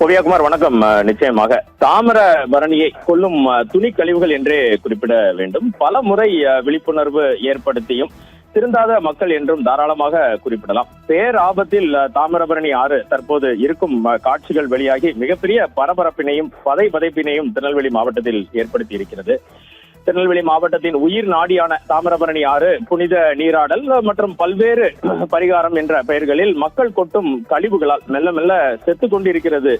ஓவியாகுமார் வணக்கம். நிச்சயமாக தாமிரபரணியை கொல்லும் துணி கழிவுகள் என்றே குறிப்பிட வேண்டும். பல முறை விழிப்புணர்வு ஏற்படுத்தியும் திருந்தாத மக்கள் என்றும் தாராளமாக குறிப்பிடலாம். பேராபத்தில் தாமிரபரணி ஆறு தற்போது இருக்கும் காட்சிகள் வெளியாகி மிகப்பெரிய பரபரப்பினையும் பதைபதைப்பினையும் திருநெல்வேலி மாவட்டத்தில் ஏற்படுத்தி இருக்கிறது. திருநெல்வேலி மாவட்டத்தின் உயிர் நாடியான தாமிரபரணி ஆறு புனித நீராடல் மற்றும் பல்வேறு பரிகாரம் என்ற பெயர்களில் மக்கள் கொட்டும் கழிவுகளால் மெல்ல மெல்ல செத்து கொண்டிருக்கிறது.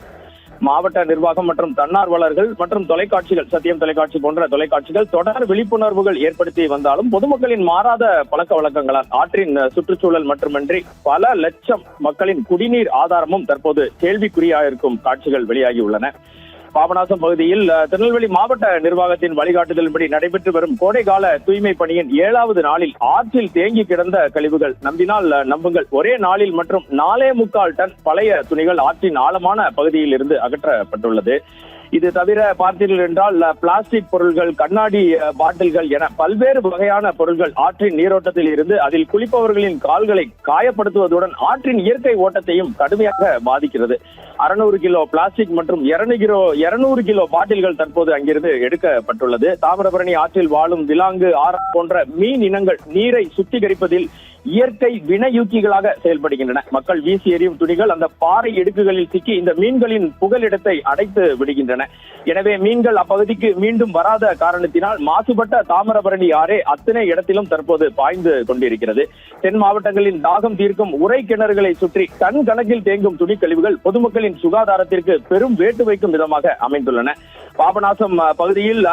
மாவட்ட நிர்வாகம் மற்றும் தன்னார்வலர்கள் மற்றும் தொலைக்காட்சிகள், சத்தியம் தொலைக்காட்சி போன்ற தொலைக்காட்சிகள் தொடர் விழிப்புணர்வுகள் ஏற்படுத்தி வந்தாலும் பொதுமக்களின் மாறாத பழக்க வழக்கங்களால் ஆற்றின் சுற்றுச்சூழல் மட்டுமின்றி பல லட்சம் மக்களின் குடிநீர் ஆதாரமும் தற்போது கேள்விக்குறியாயிருக்கும் காட்சிகள் வெளியாகியுள்ளன. பாபநாசம் பகுதியில் திருநெல்வேலி மாவட்ட நிர்வாகத்தின் வழிகாட்டுதலின்படி நடைபெற்று வரும் கோடைகால தூய்மை பணியின் 7வது நாளில் ஆற்றில் தேங்கி கிடந்த கழிவுகள் நம்பினால் நம்புங்கள் ஒரே நாளில் மற்றும் 4.25 டன் பழைய துணிகள் ஆற்றின் ஆழமான பகுதியில் இருந்து அகற்றப்பட்டுள்ளது. இது தவிர பார்த்தீர்கள் என்றால் பிளாஸ்டிக் பொருட்கள், கண்ணாடி பாட்டில்கள் என பல்வேறு வகையான பொருட்கள் ஆற்றின் நீரோட்டத்தில் இருந்து அதில் குளிப்பவர்களின் கால்களை காயப்படுத்துவதுடன் ஆற்றின் இயற்கை ஓட்டத்தையும் கடுமையாக பாதிக்கிறது. 600 கிலோ பிளாஸ்டிக் மற்றும் 200 கிலோ பாட்டில்கள் தற்போது அங்கிருந்து எடுக்கப்பட்டுள்ளது. தாமிரபரணி ஆற்றில் வாழும் விலாங்கு, ஆரா போன்ற மீன் இனங்கள் நீரை சுத்திகரிப்பதில் இயற்கை வினையூக்கிகளாக செயல்படுகின்றன. மக்கள் வீசி எறியும் துணிகள் அந்த பாறை இடுக்குகளில் சிக்கி இந்த மீன்களின் புகலிடத்தை அடைத்து விடுகின்றன. எனவே மீன்கள் அப்பகுதிக்கு மீண்டும் வராத காரணத்தினால் மாசுபட்ட தாமிரபரணி ஆறே அத்தனை இடத்திலும் தற்போது பாய்ந்து கொண்டிருக்கிறது. தென் மாவட்டங்களின் தாகம் தீர்க்கும் உரை கிணறுகளை சுற்றி டன் கணக்கில் தேங்கும் துணிக்கழிவுகள் பொதுமக்களின் சுகாதாரத்திற்கு பெரும் வேட்டு வைக்கும் விதமாக அமைந்துள்ளன. பாபநாசம் பகுதியில்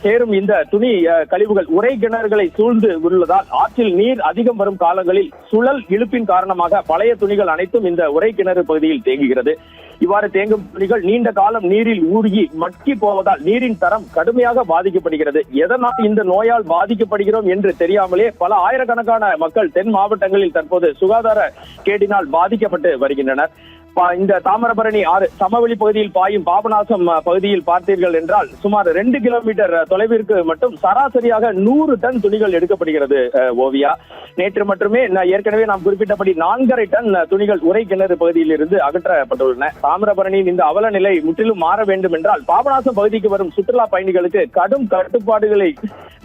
சேரும் இந்த துணி கழிவுகள் உரை கிணறுகளை சூழ்ந்து உள்ளதால் ஆற்றில் நீர் அதிகம் வரும் காலங்களில் சுழல் இழுப்பின் காரணமாக பழைய துணிகள் அனைத்தும் இந்த உரை கிணறு பகுதியில் தேங்குகிறது. இவ்வாறு தேங்கும் துணிகள் நீண்ட காலம் நீரில் ஊறி மக்கி போவதால் நீரின் தரம் கடுமையாக பாதிக்கப்படுகிறது. எதனால் இந்த நோயால் பாதிக்கப்படுகிறோம் என்று தெரியாமலே பல ஆயிரக்கணக்கான மக்கள் தென் மாவட்டங்களில் தற்போது சுகாதார கேட்டினால் பாதிக்கப்பட்டு வருகின்றனர். இந்த தாமிரபரணி ஆறு சமவெளி பகுதியில் பாயும் பாபநாசம் பகுதியில் பார்த்தீர்கள் என்றால் சுமார் 2 கிலோமீட்டர் தொலைவிற்கு மட்டும் சராசரியாக 100 டன் துணிகள் எடுக்கப்படுகிறது. ஓவியா, நேற்று மட்டுமே ஏற்கனவே நாம் குறிப்பிட்டபடி 4.5 டன் துணிகள் உரை கிணறு பகுதியில் இருந்து அகற்றப்பட்டுள்ளன. தாமிரபரணியின் இந்த அவல நிலை முற்றிலும் மாற வேண்டும் என்றால் பாபநாசம் பகுதிக்கு வரும் சுற்றுலா பயணிகளுக்கு கடும் கட்டுப்பாடுகளை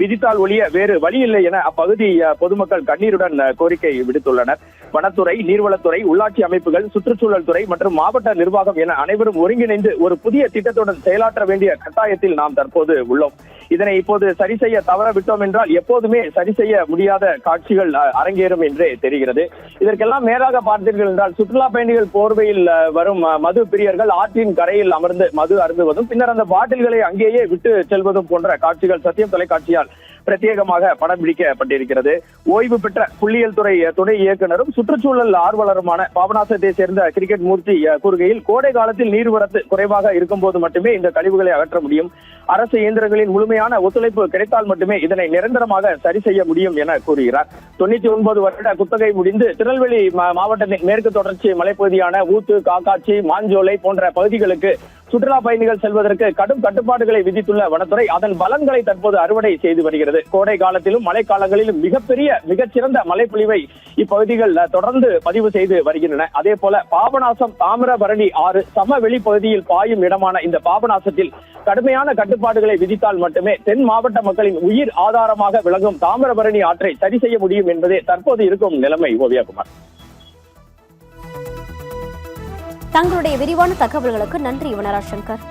விதித்தால் ஒழிய வேறு வழி இல்லை என அப்பகுதி பொதுமக்கள் கண்ணீருடன் கோரிக்கை விடுத்துள்ளனர். வனத்துறை, நீர்வளத்துறை, உள்ளாட்சி அமைப்புகள், சுற்றுச்சூழல் துறை மற்றும் மாவட்ட நிர்வாகம் என அனைவரும் ஒருங்கிணைந்து ஒரு புதிய திட்டத்துடன் செயலாற்ற வேண்டிய கட்டாயத்தில் நாம் தற்போது உள்ளோம். இதனை இப்போது சரி செய்ய தவற விட்டோம் என்றால் எப்போதுமே சரி செய்ய முடியாத காட்சிகள் அரங்கேறும் என்றே தெரிகிறது. இதற்கெல்லாம் மேலாக பார்த்தீர்கள் என்றால் சுற்றுலா பயணிகள் போர்வையில் வரும் மது பிரியர்கள் ஆற்றின் கரையில் அமர்ந்து மது அருந்துவதும் பின்னர் அந்த பாட்டில்களை அங்கேயே விட்டு செல்வதும் போன்ற காட்சிகள் சத்தியம் தொலைக்காட்சியால் பிரத்யேகமாக படம் பிடிக்கப்பட்டிருக்கிறது. ஓய்வு பெற்ற புள்ளியியல் துறை துணை இயக்குநரும் சுற்றுச்சூழல் ஆர்வலருமான பாபநாசத்தை சேர்ந்த கிரிக்கெட் மூர்த்தி கூறுகையில் கோடை காலத்தில் நீர்வரத்து குறைவாக இருக்கும் போது மட்டுமே இந்த கழிவுகளை அகற்ற முடியும். அரசு இயந்திரங்களின் முழுமையான ஒத்துழைப்பு கிடைத்தால் மட்டுமே இதனை நிரந்தரமாக சரி செய்ய முடியும் என கூறுகிறார். 99 வருட குத்தகை முடிந்து திருநெல்வேலி மாவட்டத்தின் மேற்கு தொடர்ச்சி மலைப்பகுதியான ஊத்து, காக்காட்சி, மாஞ்சோலை போன்ற பகுதிகளுக்கு சுற்றுலா பயணிகள் செல்வதற்கு கடும் கட்டுப்பாடுகளை விதித்துள்ள வனத்துறை அதன் பலன்களை தற்போது அறுவடை செய்து வருகிறது. கோடை காலத்திலும் மழை காலங்களிலும் மிகச்சிறந்த மழைப்பொழிவை இப்பகுதிகள் தொடர்ந்து பதிவு செய்து வருகின்றன. அதே போல பாபநாசம் தாமிரபரணி ஆறு சமவெளி பகுதியில் பாயும் இடமான இந்த பாபநாசத்தில் கடுமையான கட்டுப்பாடுகளை விதித்தால் மட்டுமே தென் மாவட்ட மக்களின் உயிர் ஆதாரமாக விளங்கும் தாமிரபரணி ஆற்றை சரி செய்ய முடியும் என்பதே தற்போது இருக்கும் நிலைமை. ஓவியாகுமார், தங்களுடைய விரிவான தகவல்களுக்கு நன்றி வனராஜ் சங்கர்.